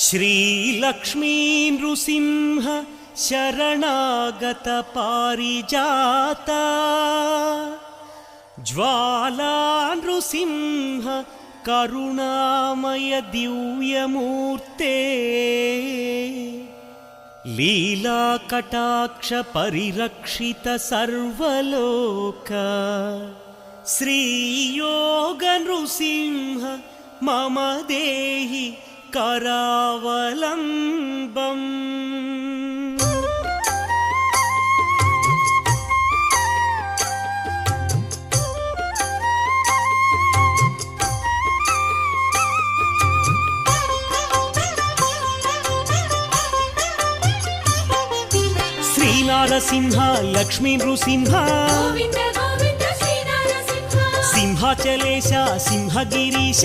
श्रीलक्ष्मी नृसिंह शरणागत पारिजाता ज्वाला नृसिंह करुणामय दिव्यमूर्ते लीला कटाक्ष परिरक्षित सर्वलोक श्रीयोग नृसिंह मम देहि करावलम्बम्। श्रीनारसिंह लक्ष्मी नृसिंह सिंहाचलेश सिंहगिरीश